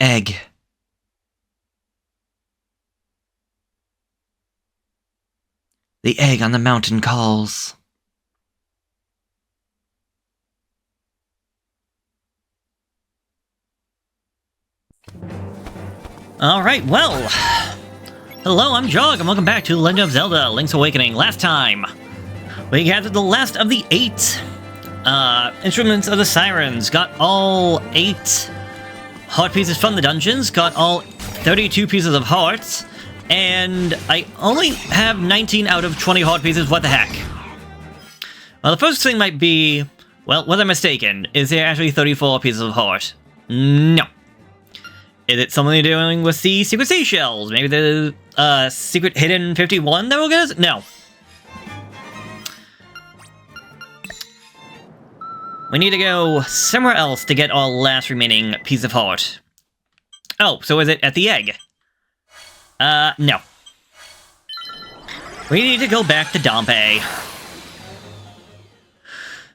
egg. The egg on the mountain calls. Alright, well... Hello, I'm Jog, and welcome back to Legend of Zelda Link's Awakening. Last time, we gathered the last of the 8 instruments of the sirens, got all 8 heart pieces from the dungeons, got all 32 pieces of hearts, and I only have 19 out of 20 heart pieces. What the heck? Well, the first thing might be, well, was I mistaken? Is there actually 34 pieces of heart? No. Is it something doing with the secret seashells? Maybe the secret hidden 51 that will get us? No. We need to go somewhere else to get our last remaining piece of heart. Oh, so is it at the egg? No. We need to go back to Dampe.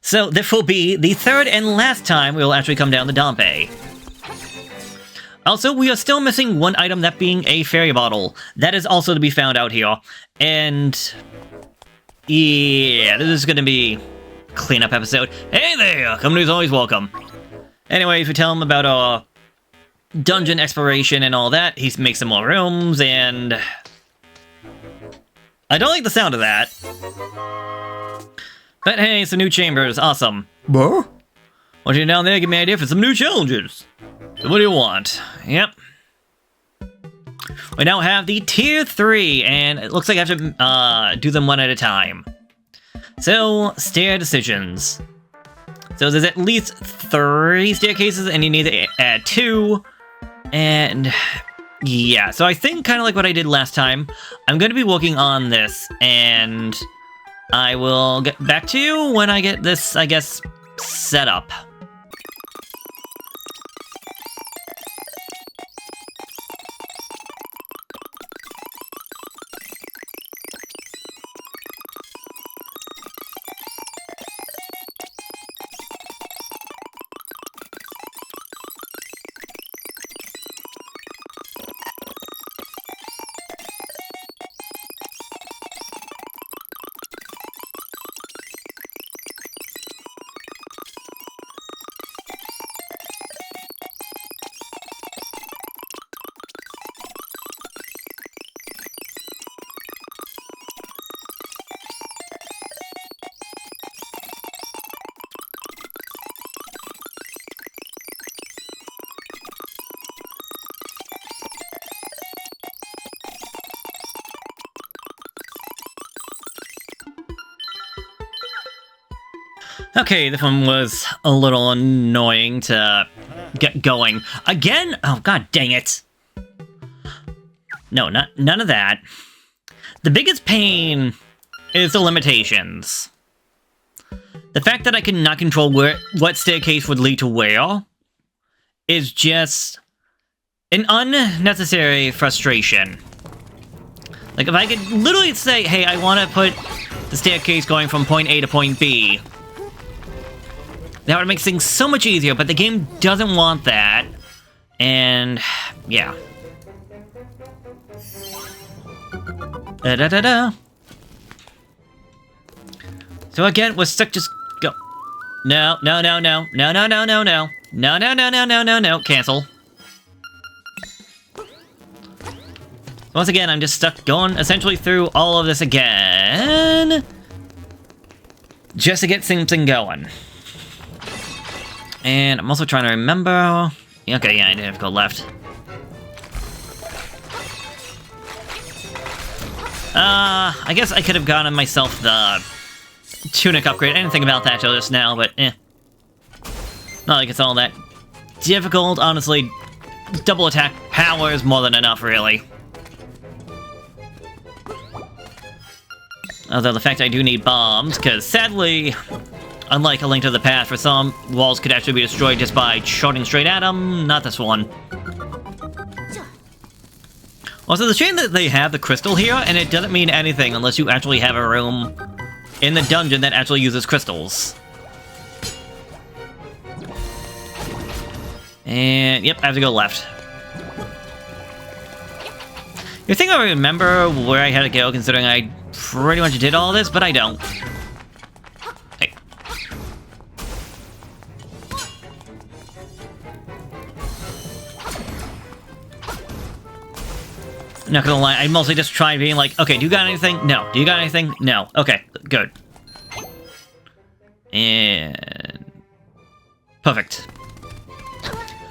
So this will be the third and last time we will actually come down to Dampe. Also, we are still missing one item, that being a fairy bottle. That is also to be found out here. And... yeah, this is gonna be a cleanup episode. Hey there! Company's always welcome. Anyways, we tell him about our dungeon exploration and all that. He makes some more rooms, and... I don't like the sound of that. But hey, some new chambers. Awesome. What? Want you down there, give me an idea for some new challenges. So what do you want? Yep. We now have the tier 3, and it looks like I have to do them one at a time. So, stair decisions. So there's at least 3 staircases, and you need to add 2. And yeah, so I think kind of like what I did last time, I'm going to be working on this, and I will get back to you when I get this, I guess, set up. Okay, this one was a little annoying to get going. Again? Oh, god dang it. No, none of that. The biggest pain is the limitations. The fact that I cannot control what staircase would lead to where is just an unnecessary frustration. Like, if I could literally say, hey, I want to put the staircase going from point A to point B, that would make things so much easier, but the game doesn't want that. And yeah. Da-da-da-da. So again, we're stuck, just go. No, no, no, no. No, no, no, no, no. No, no, no, no, no, no, no. Cancel. Once again, I'm just stuck going essentially through all of this again, just to get something going. And I'm also trying to remember... okay, yeah, I did have to go left. I guess I could have gotten myself the tunic upgrade. I didn't think about that till just now, but eh. Not like it's all that difficult, honestly. Double attack power is more than enough, really. Although the fact I do need bombs, because sadly... unlike A Link to the Past, where some walls could actually be destroyed just by shooting straight at them, not this one. Also, it's a shame that they have the crystal here, and it doesn't mean anything unless you actually have a room in the dungeon that actually uses crystals. And, yep, I have to go left. You think I remember where I had to go, considering I pretty much did all this, but I don't. Hey. Not gonna lie, I mostly just tried being like, okay, do you got anything? No. Do you got anything? No. Okay, good. And... perfect.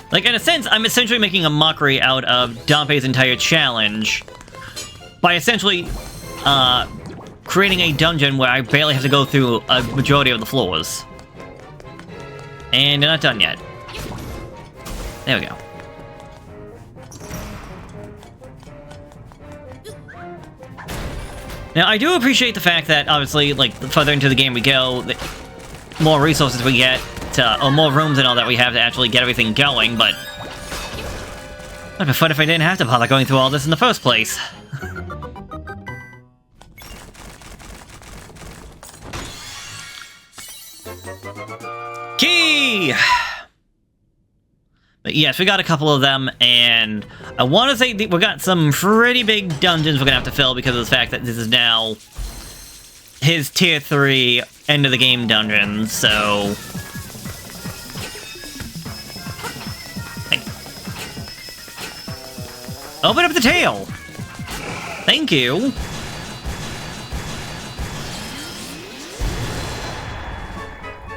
Like, in a sense, I'm essentially making a mockery out of Dampe's entire challenge by essentially, creating a dungeon where I barely have to go through a majority of the floors. And they're not done yet. There we go. Now, I do appreciate the fact that, obviously, like, the further into the game we go, the more resources we get, or more rooms and all that we have to actually get everything going, but... I'd be fun if I didn't have to bother going through all this in the first place. Key! But yes, we got a couple of them, and I want to say we got some pretty big dungeons we're gonna have to fill because of the fact that this is now his tier 3 end of the game dungeon, so... Hey. Open up the tail! Thank you!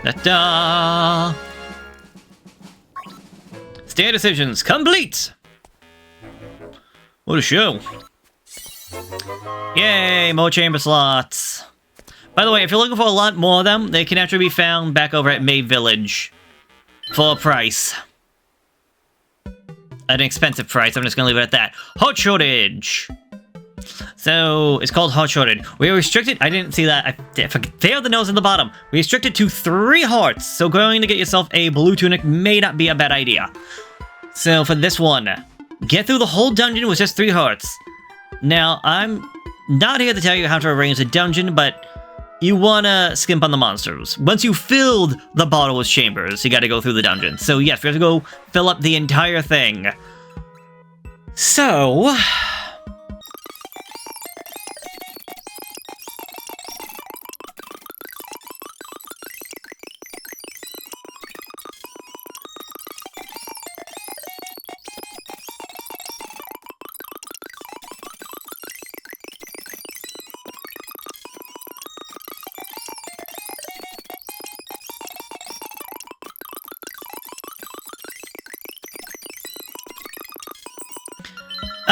Ta-da! Stair decisions complete! What a show. Yay, more chamber slots. By the way, if you're looking for a lot more of them, they can actually be found back over at May Village. For a price. An expensive price, I'm just gonna leave it at that. Hot shortage! So, it's called Hot Shortage. We are restricted, I didn't see that, I failed the nose in the bottom. We restricted to 3 hearts, so going to get yourself a blue tunic may not be a bad idea. So, for this one, get through the whole dungeon with just 3 hearts. Now, I'm not here to tell you how to arrange the dungeon, but you wanna skimp on the monsters. Once you filled the bottomless chambers, you gotta go through the dungeon. So, yes, we have to go fill up the entire thing. So...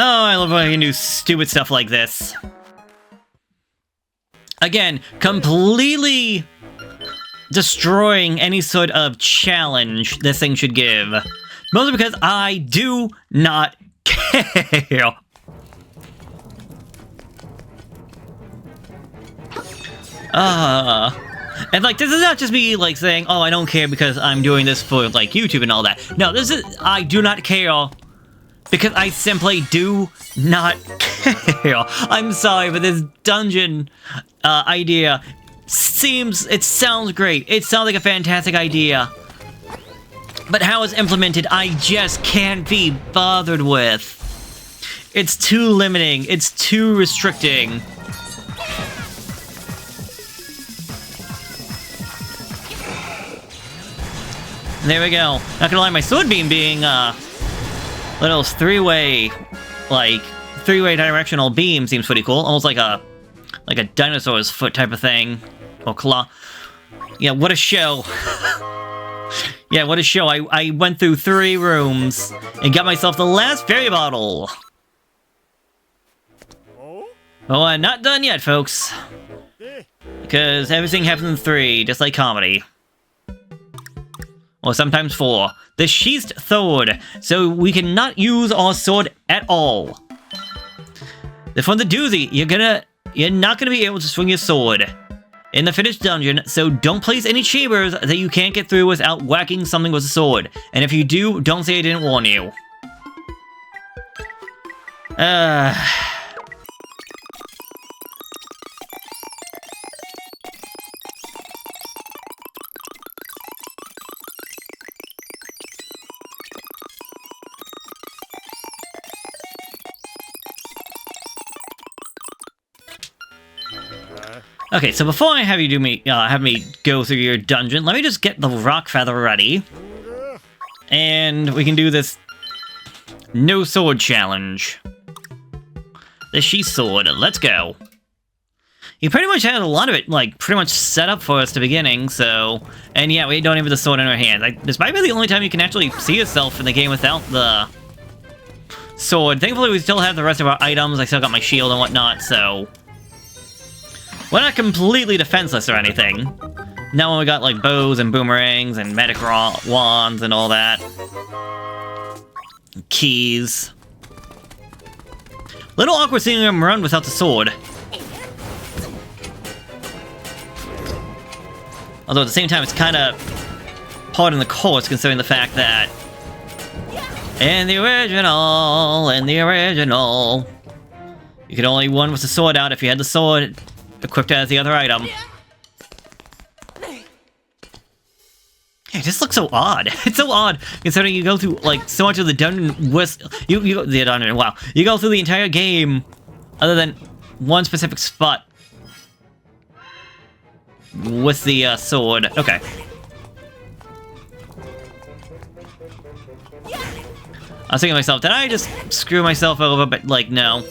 oh, I love when I can do stupid stuff like this. Again, completely destroying any sort of challenge this thing should give. Mostly because I do not care. And like, this is not just me like saying, oh, I don't care because I'm doing this for like YouTube and all that. No, this is, I do not care. Because I simply do not care. I'm sorry, but this dungeon idea it sounds great. It sounds like a fantastic idea. But how it's implemented, I just can't be bothered with. It's too limiting. It's too restricting. There we go. Not gonna lie, my sword beam being, little three-way directional beam seems pretty cool. Almost like a dinosaur's foot type of thing. Or claw. Yeah, what a show. Yeah, what a show. I went through 3 rooms and got myself the last fairy bottle. Oh, I'm not done yet, folks. Because everything happens in 3, just like comedy. Or sometimes 4. The sheathed sword, so we cannot use our sword at all. From the doozy, you're not gonna be able to swing your sword in the finished dungeon, so don't place any chambers that you can't get through without whacking something with a sword. And if you do, don't say I didn't warn you. Okay, so before I have you have me go through your dungeon, let me just get the rock feather ready. And we can do this no sword challenge. The she sword, let's go. He pretty much had a lot of it, like, pretty much set up for us at the beginning, so... And yeah, we don't have the sword in our hand. This might be the only time you can actually see yourself in the game without the sword. Thankfully, we still have the rest of our items. I still got my shield and whatnot, so... We're not completely defenseless or anything. Now when we got, like, bows and boomerangs and magic wands and all that. Keys. Little awkward seeing him run without the sword. Although at the same time, it's kind of part in the course, considering the fact that in the original, you could only run with the sword out if you had the sword equipped as the other item. It just looks so odd. It's so odd considering you go through like so much of the dungeon with the dungeon. Wow, you go through the entire game, other than one specific spot with the sword. Okay. I was thinking to myself, did I just screw myself over? But like, no.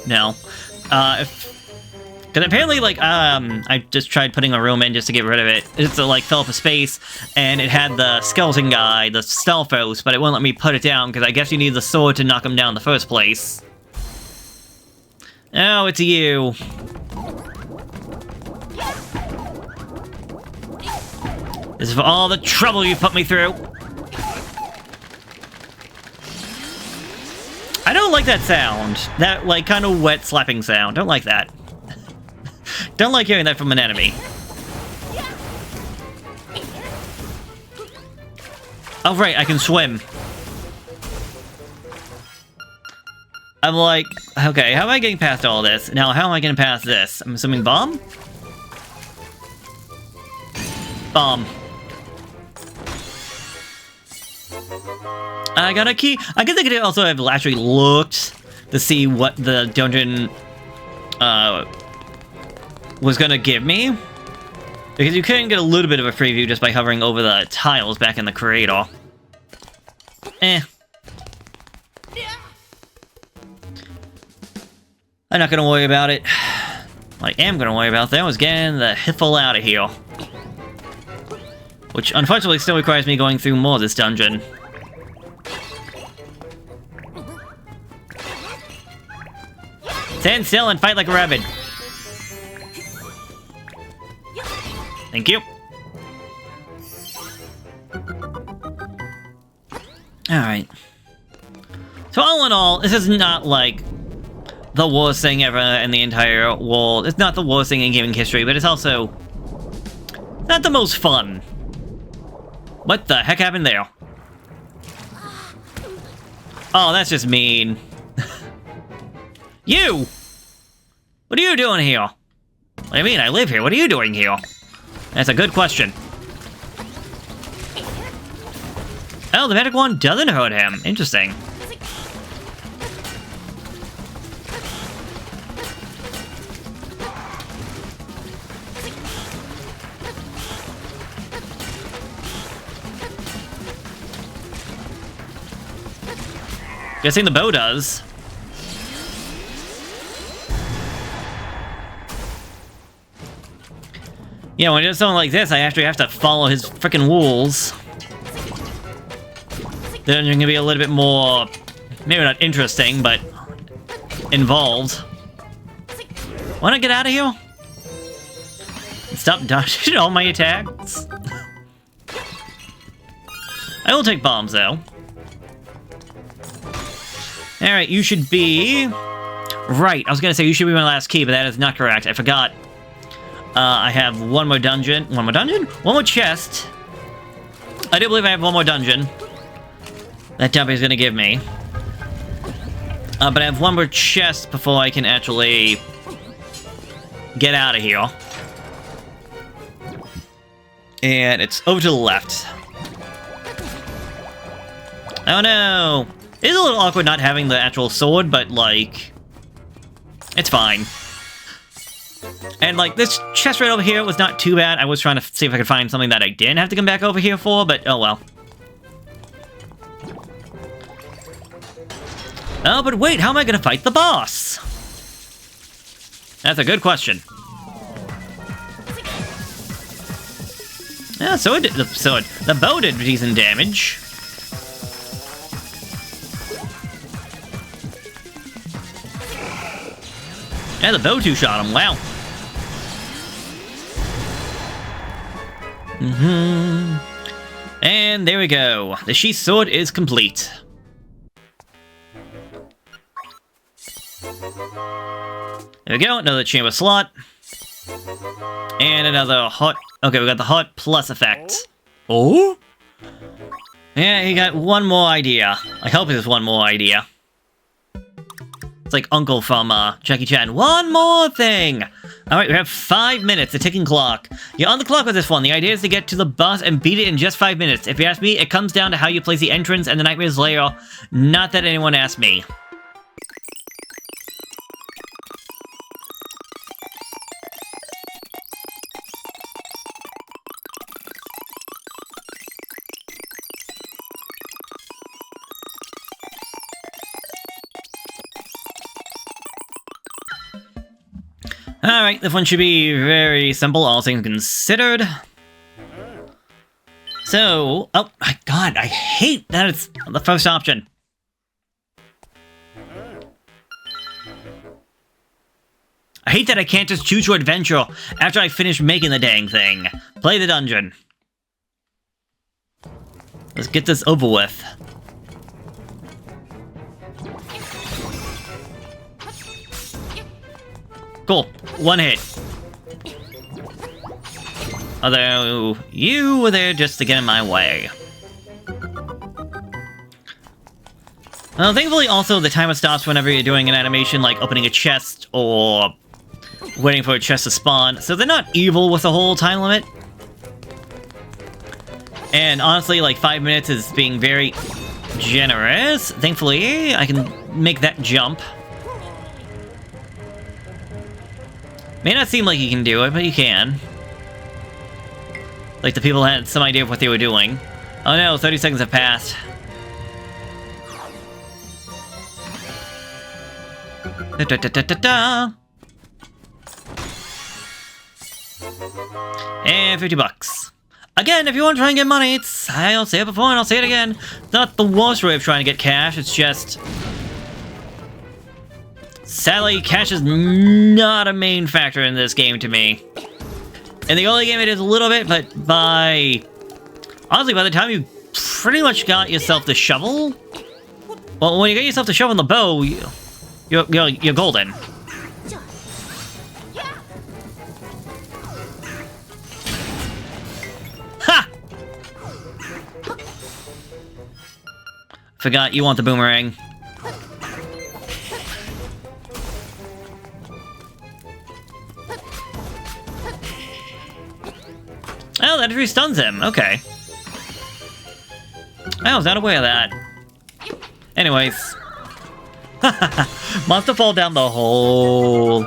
Because apparently, like, I just tried putting a room in just to get rid of it. It's like fell up a space, and it had the skeleton guy, the Stelphos, but it wouldn't let me put it down because I guess you need the sword to knock him down in the first place. Oh, it's you. This is for all the trouble you put me through. I don't like that sound. That, like, kind of wet slapping sound. Don't like that. Don't like hearing that from an enemy. Oh, right, I can swim. I'm like, okay, how am I getting past all this? Now, how am I getting past this? I'm assuming bomb? Bomb. I got a key. I guess I could also have actually looked to see what the dungeon was gonna give me. Because you can get a little bit of a preview just by hovering over the tiles back in the creator. Eh. I'm not gonna worry about it. What I am gonna worry about, though, is getting the hiffle out of here. Which, unfortunately, still requires me going through more of this dungeon. Stand still and fight like a rabbit. Thank you. Alright. So all in all, this is not like the worst thing ever in the entire world. It's not the worst thing in gaming history, but it's also not the most fun. What the heck happened there? Oh, that's just mean. You! What are you doing here? What do you mean? I live here. What are you doing here? That's a good question. Oh, the magic wand doesn't hurt him. Interesting. Guessing the bow does. Yeah, when he does something like this, I actually have to follow his freaking rules. Then you're gonna be a little bit more, maybe not interesting, but involved. Wanna get out of here? Stop dodging all my attacks. I will take bombs, though. Alright, you should be... Right, I was gonna say you should be my last key, but that is not correct. I forgot. I have one more dungeon. One more dungeon? One more chest. I do believe I have one more dungeon that Dampe is gonna give me. But I have one more chest before I can actually get out of here. And it's over to the left. Oh no! It is a little awkward not having the actual sword, but like... It's fine. And, like, this chest right over here was not too bad. I was trying to see if I could find something that I didn't have to come back over here for, but oh well. Oh, but wait, how am I gonna fight the boss? That's a good question. Yeah, the bow did decent damage. Yeah, the bow two-shot him, wow. And there we go. The sheath sword is complete. There we go, another chamber slot. And another hot... Okay, we got the hot plus effect. Oh? Yeah, he got one more idea. I hope there's one more idea. It's like Uncle from Jackie Chan. One more thing! Alright, we have 5 minutes, a ticking clock. You're on the clock with this one. The idea is to get to the boss and beat it in just 5 minutes. If you ask me, it comes down to how you place the entrance and the Nightmare's Lair. Not that anyone asked me. Alright, this one should be very simple, all things considered. So, oh my god, I hate that it's the first option. I hate that I can't just choose your adventure after I finish making the dang thing. Play the dungeon. Let's get this over with. Cool. One hit. Although, you were there just to get in my way. Well, thankfully, also, the timer stops whenever you're doing an animation, like opening a chest or waiting for a chest to spawn, so they're not evil with the whole time limit. And honestly, like, 5 minutes is being very generous. Thankfully, I can make that jump. May not seem like you can do it, but you can. Like the people had some idea of what they were doing. Oh no, 30 seconds have passed. Da, da, da, da, da, da. And 50 bucks. Again, if you want to try and get money, it's... I'll say it before and I'll say it again. It's not the worst way of trying to get cash, it's just... Sadly, cash is not a main factor in this game to me. In the early game it is a little bit, but honestly, by the time you pretty much got yourself the shovel... Well, when you get yourself the shovel and the bow, you're golden. Ha! Forgot you want the boomerang. Oh, that actually stuns him. Okay. I was not aware of that. Anyways. Monster fall down the hole.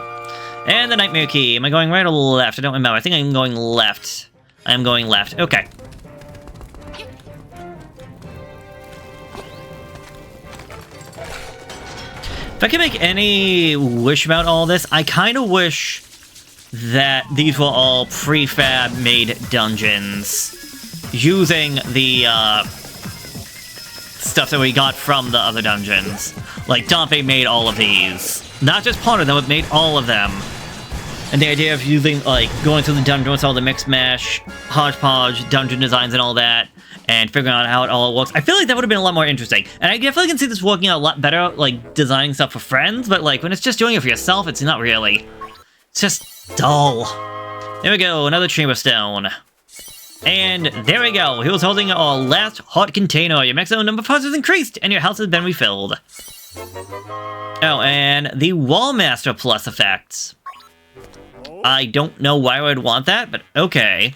And the Nightmare Key. Am I going right or left? I don't remember. I think I'm going left. I'm going left. Okay. If I can make any wish about all this, I kind of wish that these were all prefab made dungeons using the stuff that we got from the other dungeons. Like Dampe made all of these. Not just part of them, but made all of them. And the idea of using, like, going through the dungeon with all the mix mash, hodgepodge, dungeon designs and all that, and figuring out how it all works. I feel like that would have been a lot more interesting. And I definitely can see this working out a lot better, like, designing stuff for friends, but, like, when it's just doing it for yourself, it's not really. It's just dull. There we go, another chamber stone. And there we go, he was holding our last hot container. Your maximum number of hearts has increased, and your health has been refilled. Oh, and the Wallmaster Plus effects. I don't know why I would want that, but okay.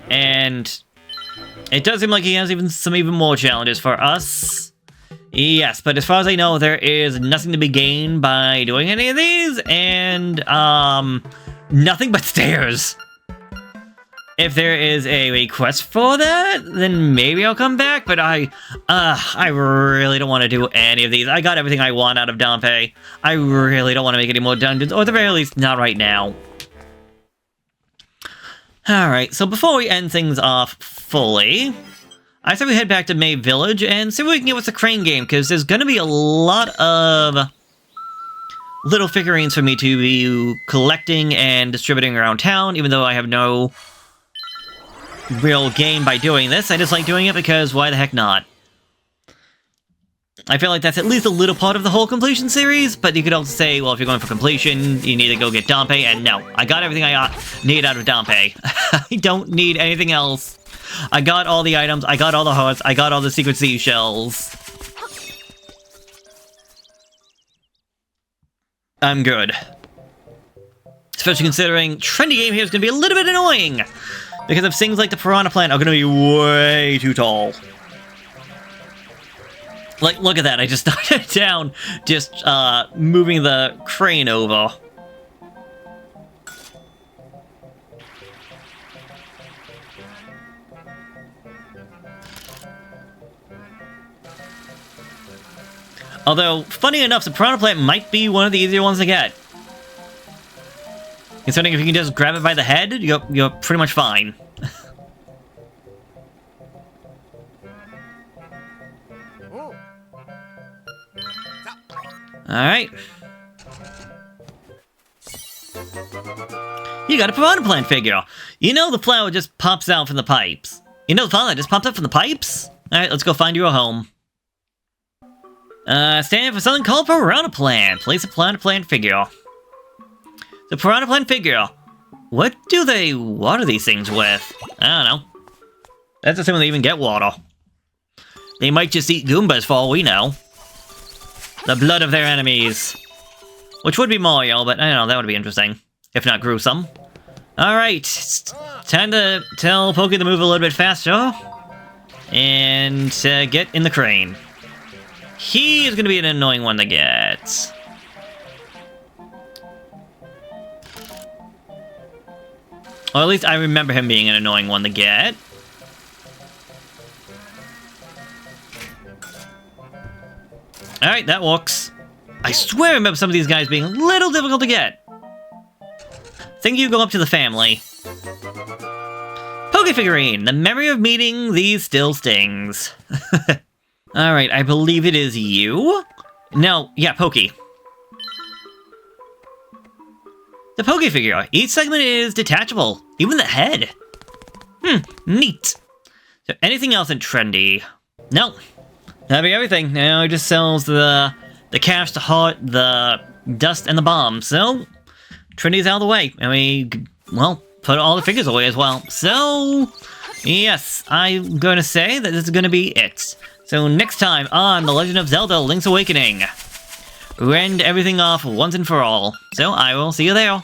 And it does seem like he has even more challenges for us. Yes, but as far as I know, there is nothing to be gained by doing any of these, and, nothing but stairs. If there is a request for that, then maybe I'll come back, but I really don't want to do any of these. I got everything I want out of Dampe. I really don't want to make any more dungeons, or at the very least, not right now. Alright, so before we end things off fully, I said we head back to May Village and see what we can get with the crane game, because there's going to be a lot of little figurines for me to be collecting and distributing around town, even though I have no real gain by doing this. I just like doing it because why the heck not? I feel like that's at least a little part of the whole completion series, but you could also say, well, if you're going for completion, you need to go get Dampe, and no, I got everything I need out of Dampe. I don't need anything else. I got all the items, I got all the hearts, I got all the secret seashells. I'm good. Especially considering Trendy Game here is going to be a little bit annoying, because of things like the piranha plant are going to be way too tall. Like, look at that, I just knocked it down, just, moving the crane over. Although, funny enough, the piranha plant might be one of the easier ones to get. Considering if you can just grab it by the head, you're pretty much fine. Alright. You got a piranha plant figure. You know the flower just pops out from the pipes. You know the flower that just popped up from the pipes? Alright, let's go find you a home. Stand for something called piranha plant. Place a piranha plant figure. The piranha plant figure. What do they water these things with? I don't know. That's assuming they even get water. They might just eat Goombas for all we know. The blood of their enemies. Which would be Mario, but I don't know, that would be interesting. If not gruesome. Alright. Time to tell Pokey to move a little bit faster. And get in the crane. He is going to be an annoying one to get. Or at least I remember him being an annoying one to get. Alright, that works. I swear I remember some of these guys being a little difficult to get. Think you go up to the family. Poke figurine. The memory of meeting these still stings. Alright, I believe it is you? No, yeah, Pokey. The Poke figure. Each segment is detachable. Even the head. Neat. So anything else in trendy? No. That'd be everything. Now it just sells the cash, the heart, the dust, and the bomb. So, trendy's out of the way. And we, well, put all the figures away as well. So, yes, I'm going to say that this is going to be it. So next time on The Legend of Zelda Link's Awakening, we end everything off once and for all. So I will see you there.